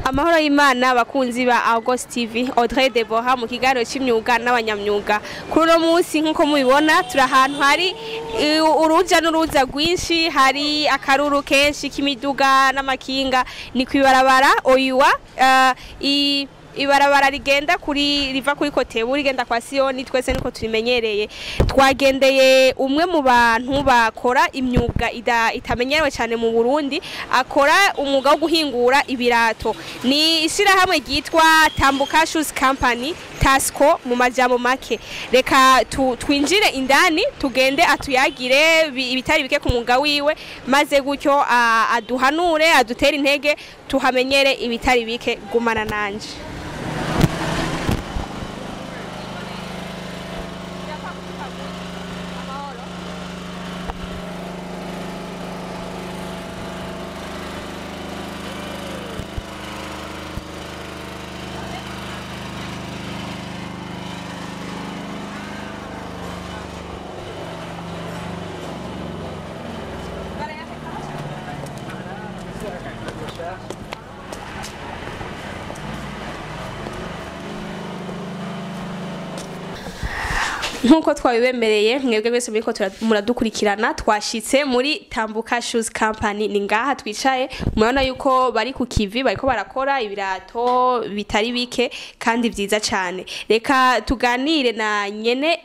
Amahoro y'Imana bakunzi ba August TV Audrey Deboha mu kiganiro cy'imyuga n'abanyamyuga. Kuri uno munsi nkuko mubibona turi ahantu hari uruja n'uruza rwinshi, hari akaruru kenshi k'imiduga n'amakinga, ni kwibarabara oyuwa ibarabara rigenda riva kuri Kotebu rigenda kwa Sioni, twese niko turimenyereye. Twagendeye umwe mu bantu bakora imyuga itamenyerewe cyane mu Burundi, akora umwuga wo guhingura ibirato. Ni ishirahamwe ryitwa Tambuka Shoes Company Tasco mu majambo make. Reka twinjire indani tugende atuyagire ibitari bike ku mwuga wiwe, maze gutyo aduhanure, adutere intege, tuhamenyere ibitari bike. Gumana nanje. Nkuko twabibemereye mwebwe bese muri ko muradukurikirana, twashitse muri Tambuka Shoes Company. Ni ngaha twicaye, murabona yuko bari ku kivi, bariko barakora ibirato bitari bike kandi vyiza cyane. Reka tuganire na nyene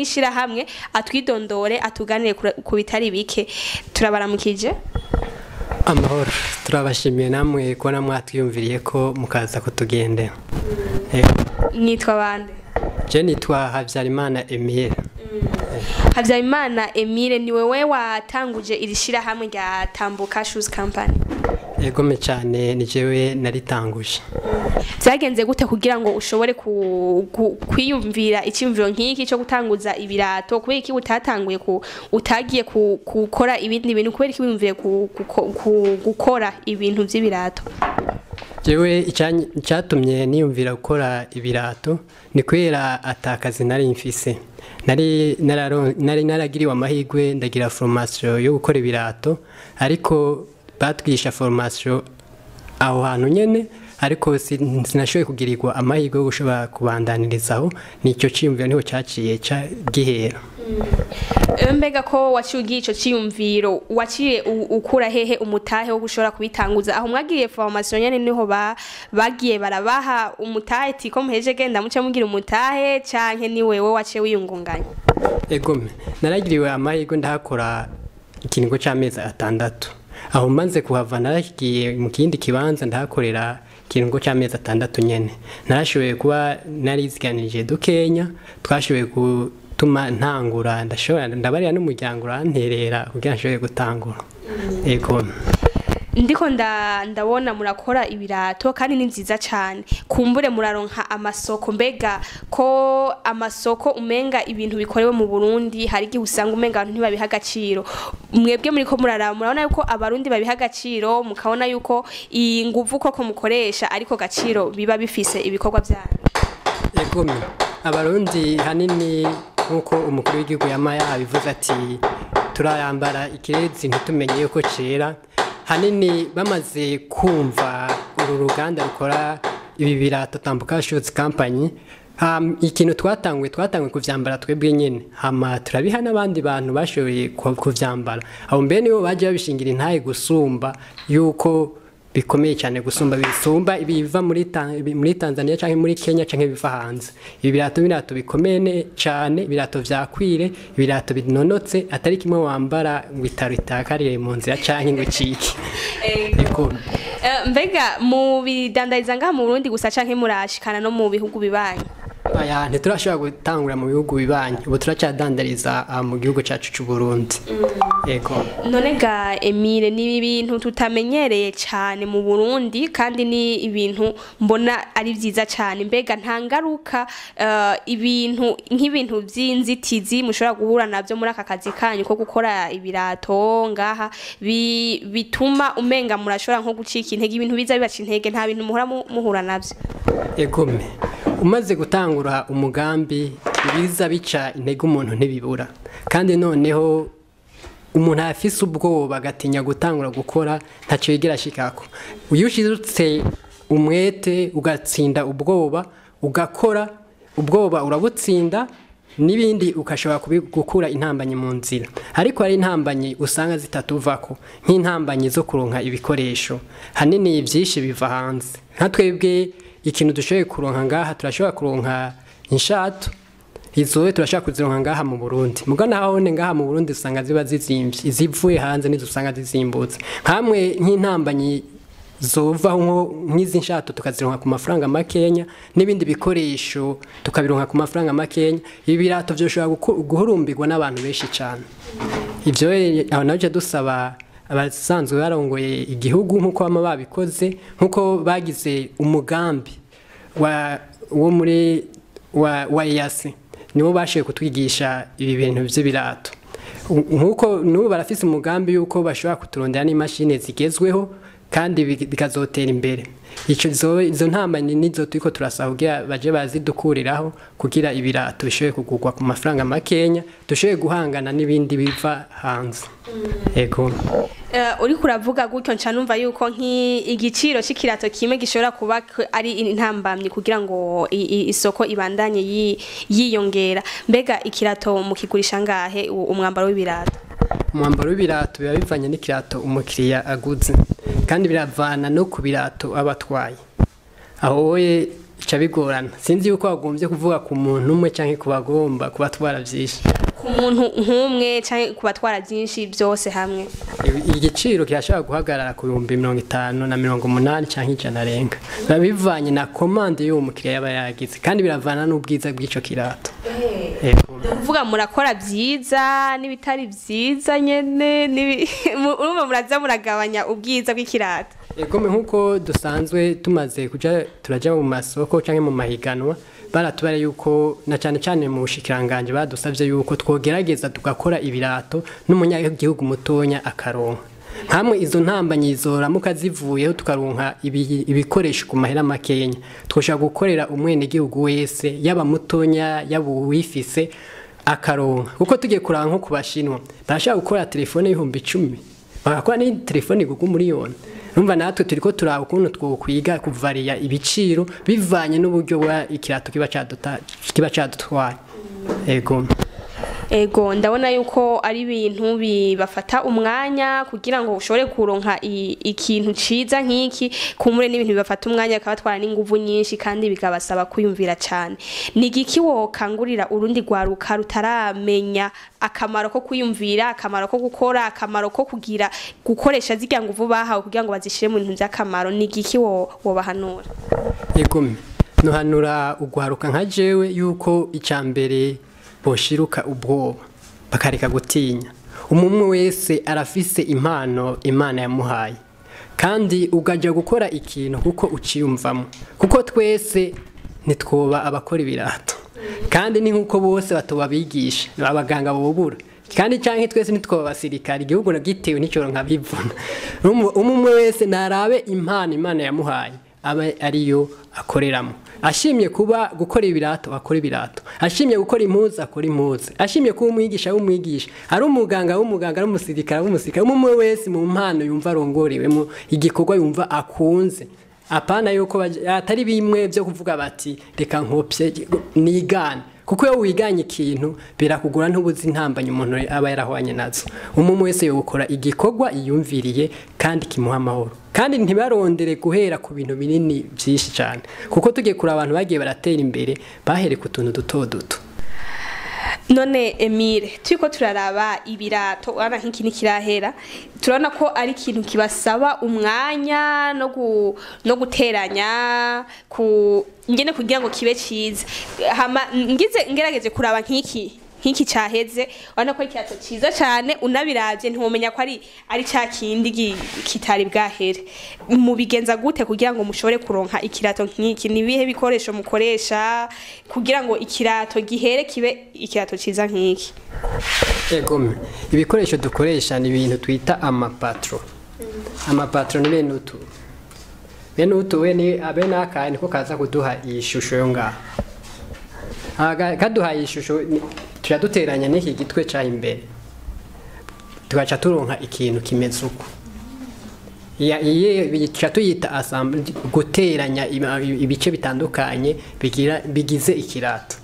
ishirahamwe atwidondore, atuganire ku bitari bike. Turabaramukije. Amahoro, turabashimiye namwe ko namwatwiyumviriye ko mukaza kutugende. Nitwa bande? Je nitwa Habyarimana Emile. Habyarimana Emile, ni wewe watanguje iri shirahamwe rya Tambuka Shoes Company? Yego me cyane, ni jewe naritanguje. Byagenze gute kugira ngo ushobore kwiyumvira icyumviro nk'iki cyo gutanguza ibirato? Kubera iki utatanguye utagiye gukora ibindi bintu? Kubera iki wiyumviye gukora ibintu by'ibirato? Jewe icyatumye niyumvira gukora ibirato ni kwera atakazi nari mfise. Nari naragiriwe amahirwe ndagira formation yo gukora ibirato, ariko batwisha formation aho hantu nyene, ariko sinashoboye kugirirwa amahirwe yo gushobora kubandanirizaho. Nicyo cyiyumviro niho cyaciye gihera. Mbega ko waciye ico cyiyumviro, waciye ukura hehe umutahe wo gushobora kubitanguza? Aho mwagiriye formation nyene niho bagiye barabaha umutahe tiko muheje genda muce mugira umutahe, canke ni wewe waciye wiyungunganya? Egome, naragiriwe amahirwe ndahakora ikiringo cy'amezi 6. Aho manze kuhava naragiye mu kindi kibanza ndahakorera ikiringo cy'amezi 6 nyene. Narashoboye kuba nariziganije dukenya, twashoboye tuma ntangura, ndabarira n'umuryango uranterera kugira nshobore gutangura. Ego ndiko ndabona murakora ibirato kandi ni nziza cyane. Kumbure muraronka amasoko, mbega ko amasoko umenga ibintu bikorewe mu Burundi hari gihe usanga umenga abantu ntibabiha agaciro. Mwebwe muri ko murabona yuko abarundi babiha agaciro, mukabona yuko inguvu koko mukoresha ariko gaciro biba bifise ibikorwa byanyu? Ego abarundi hanini nkuko umukuru w'igihugu yamaya bivuze ati turayambara ikirezi ntitumenye yuko cera. Hanini bamaze kumva uru ruganda rukora ibi birato Tambuka Shoes Company, ikintu twatanguye kuvyambara twebwe nyene, hama turabiha n'abandi bantu bashoboye kuvyambara. Abo mbere nibo baje babishingira intaye gusumba yuko bikomeye cyane, gusumba bisumba ibiva muri Tanzania canke muri Kenya canke biva hanze. Ibi birato bikomeye cyane, birato vyakwire, birato binonotse, atari kimwe wambara ngo itaritakariye mu nzira canke ngo ciki. Mbega mu bidandariza ngaha mu Burundi gusa canke murashikana no mu bihugu bibanye? Aya ntiturashobora gutangura mu bihugu bibanye, ubu turacyadandariza mu gihugu cyacu cy'u Burundi. Yego. None ga Emile, ni ibintu tutamenyereye cyane mu Burundi kandi ni ibintu mbona ari byiza cyane. Mbega nta ngaruka ibintu nk'ibintu by'inzitizi mushobora guhura nabyo muri aka kazi kanyu ko gukora ibirato ngaha bituma umenga murashobora nko gucika intege, ibintu biza bibaca intege, nta bintu muhura nabyo? Egome, umaze gutangura umugambi ibiza bica intege umuntu ntibibura, kandi noneho umuntu afise ubwoba agatinya gutangura gukora ntacyo yigera ashikako. Uyushitse umwete ugatsinda ubwoba ugakora ubwoba urabutsinda n'ibindi ukashobora gukura intambanyi mu nzira ariko hari intambanyi usanga zitatuvako nk'intambanyi zo kuronka ibikoresho hanini ivyinshi biva hanze nka twebwe ikintu dushoboye kuronka ngaha turashobora kuronka inshato izowe turashaka kuzironka ngaha mu Burundi mugana hone ngaha mu Burundi usanga ziba zizimvye izivuye hanze nizo usanga zizimbutse hamwe nk'intambanyi zova nk'izi nshato tukazironka ku mafaranga makenya n'ibindi bikoresho tukabironka ku mafaranga makenya ibirato byoshobora guhurumbirwa n'abantu benshi cyane ivyo aho naje dusaba abasanzwe barongoye igihugu nkuko bama babikoze nkuko bagize umugambi wo muri wa yase nibo bashiye kutwigisha ibi bintu by'ibirato nkuko n'ubu barafise umugambi yuko bashobora kuturondera n'imashini zigezweho kandi bikazotera imbere izo ntambanyi nizo turiko turasaba kugira baje bazidukuriraho kugira ibirato bishoboye kugurwa ku mafaranga makenya dushoboye guhangana n'ibindi biva hanze ego uri kuravuga gutyo nca numva yuko igiciro c'ikirato kimwe gishobora kuba ari intambamye kugira ngo isoko ibandanye yiyongera mbega ikirato mukigurisha ngahe umwambaro w'ibirato umwambaro w'ibirato biba bivanye n'ikirato umukiriya aguze kandi biravana no ku birato abatwaye aho wowe ica bigorana sinzi yuko wagombye kuvuga ku muntu umwe canke kubagomba kubatwara vyinshi ku muntu nk'umwe canke kubatwara byinshi byose hamwe igiciro kirashobora guhagarara ku 50 na 80 canke 100 arenga bivanye na commande y'uwo mukiriya yaba yagize kandi biravana n'ubwiza bw'ico kirato kuvuga murakora byiza n'ibitari byiza nyene urumva muraza muragabanya ubwiza bw'ikirato ego nkuko dusanzwe tumaze kuja turaja mu masoko canke mu mahiganwa baratubare yuko na cyane cyane mu bushikiranganje badusavye yuko twogerageza tugakora ibirato n'umunyagihugu mutonya akaronka hamwe izo ntambanyi zoramuka zivuyeho tukaronka ibikoresho ku mahera makenya twoshaka gukorera umwene gihugu wese yaba mutonya yaba wifise akaronka kuko tugiye kuranga nko kubashinwa barashaka gukora telefone y'ibihumbi 10 bagakora ni telefone gugu miliyoni numva natwe turiko turaba ukuntu twokwiga kuvariya ibiciro bivanye n'uburyo bwa ikirato kiba cadutwaye ego ndabona yuko ari ibintu bibafata umwanya kugira ngo ushobore kuronka ikintu ciza nk'iki kumure n'ibintu bibafata umwanya akabatwara n'inguvu nyinshi kandi bikabasaba kuyumvira cyane nigiki wokangurira urundi rwaruka rutaramenya akamaro ko kuyumvira akamaro ko gukora akamaro ko gukoresha zirya nguvu bahawe kugira ngo bazishire mu bintu by'akamaro nigiki wobahanura nuhanura ugwaruka nka jewe yuko icambere boshiruka ubwoba bakareka gutinya umumwe wese arafise impano Imana yamuhaye kandi ugaja gukora ikintu kuko uciyumvamo kuko twese nitwoba abakora ibirato kandi ni nkuko bose batobabigisha abaganga bobura kandi canke twese nitwoba basirikari igihugu nagitewe n'icoro nkabivuna umumwe wese narabe impano Imana yamuhaye abe ariyo akoreramo ashimye kuba gukora ibirato akora ibirato ashimye gukora impuzu akora impuzu ashimye kuba umwigisha w'umwigisha ari umuganga ari umusirikare umwe wese mu mpano yumva arongorewe mu igikorwa yumva akunze apana yuko atari bimwe byo kuvuga bati reka nkopye nigane kuko iyo wiganye ikintu birakugura ntubuzi intambanye umuntu aba yarahwanye nazo umwe wese yo gukora igikorwa iyumviriye kandi kimuha amahoro kandi ntibarondere guhera ku bintu binini byinshi cyane kuko tugiye kuri abantu bagiye baratera imbere bahere ku tuntu duto none Emile turiko turaraba ibirato ana nk'iki nikirahera turabona ko ari ikintu kibasaba umwanya no guteranya ngene kugira ngo kibe ciza hama ngerageze kuraba nk'iki cyaheze ubona ko ikirato ciza cyane unabiravye ntiwomenya ko ari ca kindi kitari bwahere mubigenza gute kugira ngo mushobore kuronka ikirato nk'iki nibihe bikoresho mukoresha kugira ngo ikirato gihere kibe ikirato ciza nk'iki ibikoresho dukoresha ni ibintu twita amapatro ni bene utu we ni abene akaye niko kaza kuduha iyi shusho yo ngaha kaduha iyi shusho turaduteranya n'iki gitwe cya imbere tugaca turonka ikintu kimeze uko bica tuyita assemble, guteranya ibice bitandukanye bigize ikirato.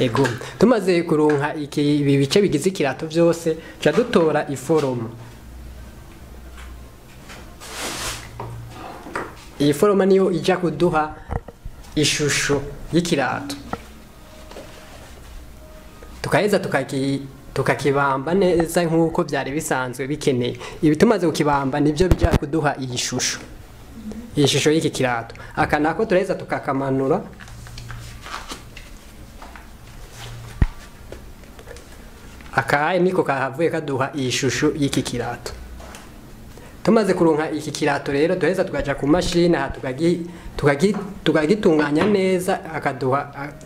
Ego tumaze kuronka ibi bice bigize ikirato byose ca dutora iforoma. Iyi foroma niyo ija kuduha ishusho y'ikirato, tukaheza tukakibamba neza nk'uko byari bisanzwe bikeneye. Ibi tumaze kukibamba nibyo bija kuduha iyi shusho y'iki kirato. Aka nako turaheza tukakamanura, aka niko kahavuye kaduha iyi shusho y'iki kirato. Tumaze kuronka iki kirato rero duheza tukaja ku mashini tukagitunganya neza,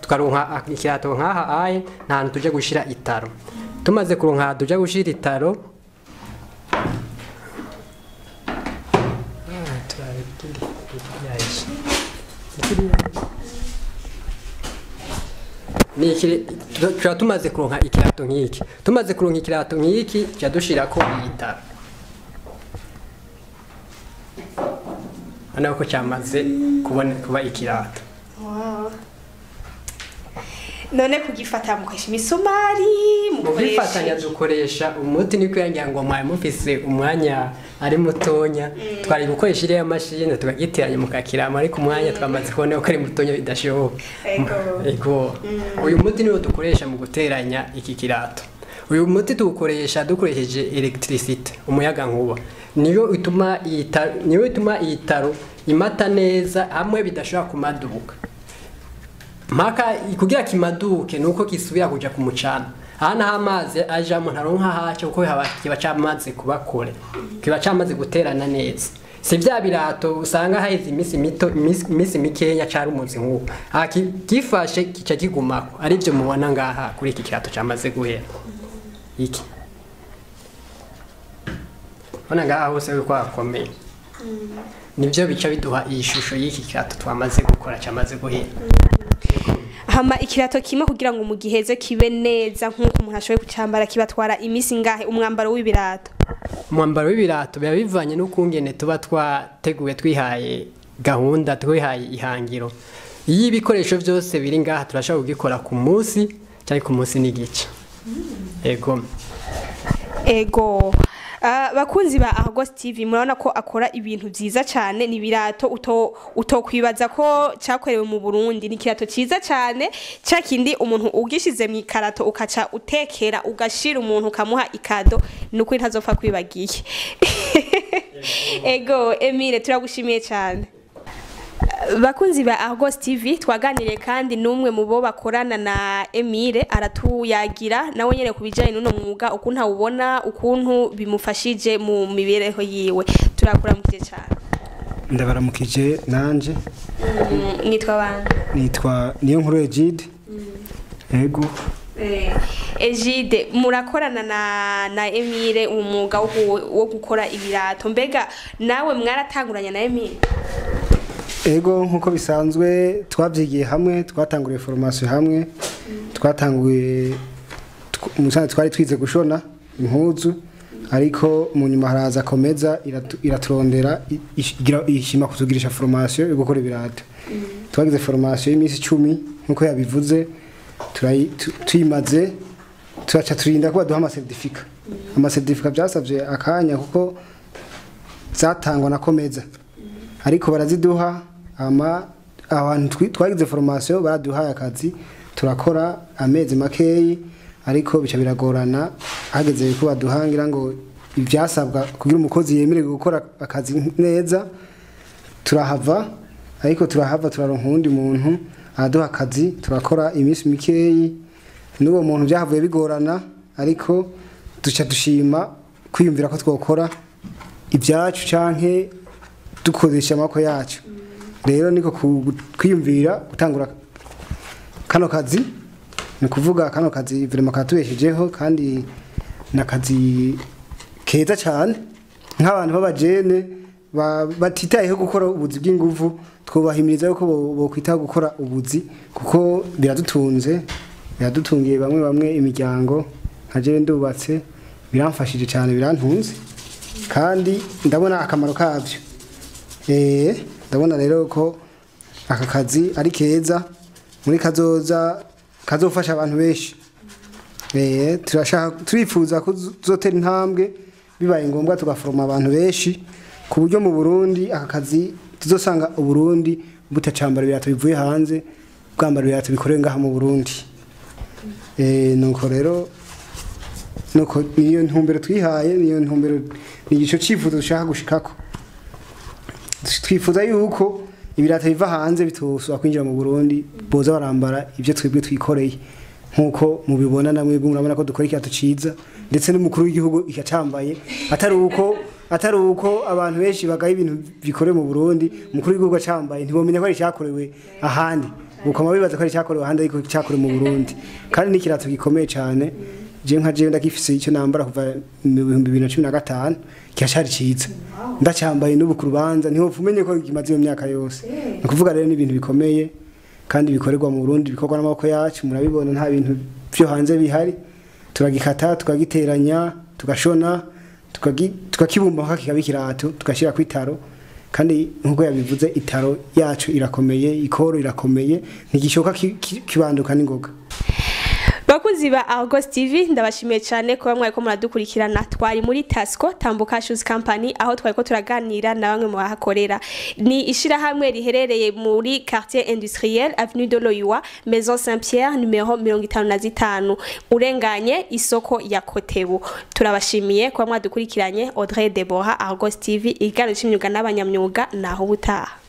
tukaronka ikirato nk'aha aye nta hantu tuje gushira itaro. Tumaze kuronka tuje gushira itaro, tumaze kuronka ikirato nk'iki. Tumaze kuronka ikirato nk'iki cya dushirako itaro. Ana uko cyamaze kuba ikirato. Wow. None kugifata mukoresha imisumari, mukoresha dukoresha umuti, niko yangira ngo mwaye mufise umwanya ari mutonya, twari gukoresha iriya mashini tukagitiranya mukakirama, ariko umwanya twamaze kubona ko ari mutonya bidashoboka. Ego uyu muti niwo dukoresha mu guteranya iki kirato. Uyu muti tuwukoresha dukoresheje electricity, umuyaga nkuba. Niyo ituma itaro imata neza hamwe bidashobora kumaduka. Maka kugira kimaduke nuko kisubira kuja ku mucana. Hana amazi aja mu ntaronka haco kuko kiba cyamaze kubakore. Kiba cyamaze guterana neza. Si bya birato usanga haheze imisi mikenya cyari umuzi nk'uko. Gifashe kica kigumako. Ari byo mubona ngaha kuri iki kirato cyamaze guhera. Iki ona ngaha hose ko akomeye. Nibyo bica biduha iyi shusho y'iki kirato twamaze gukora cyamaze guhera. Hama ikirato kimwe kugira ngo mu giheze kibe neza nk'uko umuntu ashoboye kucyambara kibatwara imisi ngahe umwambaro w'ibirato? Umwambaro w'ibirato biba bivanye n'ukungene tuba twateguye twihaye gahunda, twihaye ihangiro. Iyi bikoresho byose biri ngaha turashaka kugikora ku munsi cyangwa ku munsi n'igice. Ego bakunzi ba Argos TV murabona ko akora ibintu byiza cyane. Ni birato utokwibaza ko cyakorewe mu Burundi. Ni kirato cyiza cyane cyakindi umuntu ugishize mu ikarato ukaca utekera ugashira umuntu kamuha ikado nuko ntazopfa kwibagiye. Ego Emile turagushimiye cyane. Bakunzi ba Argos TV twaganiriye kandi numwe mu bo bakorana na Emile, aratuyagira nawe nyene kubijanye n'uno mwuga ukuntu awubona, ukuntu bimufashije mu mibereho yiwe. Turakuramukije cyane. Ndabaramukije nanje. Nitwa bande? Nitwa niyo nkuru Egide. Ego. Egide murakorana na Emile umwuga wo gukora ibirato. Mbega nawe mwaratanguranye na Emile? Ego nkuko bisanzwe twabyigiye hamwe, twatanguriye formation hamwe, twatanguye umusanze twari twize gushona impuzu, ariko mu nyuma haraza komeza iraturondera ishima kutugirisha formation yo gukora ibirato. Twagize formation y'imisi 10 nkuko yabivuze, tuyimaze turaca turinda ko baduha amasertifika. Amasertifika byasabye akanya kuko zatangwa na komeza, ariko baraziduha abantu twagize formation baraduhaye akazi turakora amezi makeyi, ariko bica biragorana hageze ko baduhangira ngo ibyasabwa kugira umukozi yemere gukora akazi neza. Turahava turaronka undi muntu aduha akazi turakora imisi mikeyi. N'uwo muntu byahavuye bigorana, ariko duca dushima kwiyumvira ko twokora ibyacu canke dukoresha amako yacu. Rero niko kwiyumvira gutangura kano kazi, ni kuvuga kano kazi vraiment katubeshejeho kandi nakazi keza cyane. Nk'abantu babajene batitayeho gukora ubuzi bw'inguvu, twubahimiriza yuko bo kwita gukora ubuzi kuko biradutungiye bamwe imiryango. Nkaje ndubatse biramfashije cyane, birantunze kandi ndabona akamaro kavyo. ndabona rero ko aka kazi ari keza muri kazoza kazofasha abantu benshi. Turifuza kuzotera intambwe bibaye ngombwa tugaforoma abantu benshi ku buryo mu Burundi aka kazi tuzosanga Uburundi butacambara ibirato bivuye hanze bwambara ibirato bikorewe ngaha mu Burundi. Nuko rero niyo ntumbero twihaye, niyo ntumbero nigico cifuzo dushaka gushikako. Twifuza yuko ibirato biva hanze bitosubira kwinjira mu Burundi boza barambara ibyo twebwe twikoreye nkuko mubibona namwe murabona ko dukora ikigato ciza ndetse n'umukuru w'igihugu ikacambaye atari uko abantu benshi bagaye ibintu bikore mu Burundi umukuru w'igihugu acambaye ntibomenya ko ari cyakorewe ahandi ukoma bibaza ko ari cyakorewe ahandi ariko cyakorewe mu Burundi kandi n'ikirato gikomeye cyane je nka je ndakifise icyo nambara kuva mu 2015 cyashari ciza ndacambaye n'ubu ku rubanza niho umenye ko kimaze iyo myaka yose nukuvuga rero n'ibintu bikomeye kandi bikorerwa mu Burundi bikorwa n'amaboko yacu murabibona nta bintu byo hanze bihari turagikata tukagiteranya tugashona tukakibumba kakaba ikirato tugashira ku itaro kandi nkuko yabivuze itaro yacu irakomeye ikoro irakomeye ntigishoka kibanduka n'ingoga. Bakuzi ba Argo TV ndabashimiye cyane ko bamwe ko muradukurikirana twari muri Tasco Tambuka Shoes Company aho twari ko turaganira na bamwe mu bahakorera ni ishirahamwe riherereye muri quartier industriel avenue de l'Oyuwa Maison Saint-Pierre numero 55 urenganye isoko ya Kotebu. Turabashimiye ko mwadukurikiranye Audrey Deborah Argo TV iganira n'imyuga n'abanyamyuga naho butaha.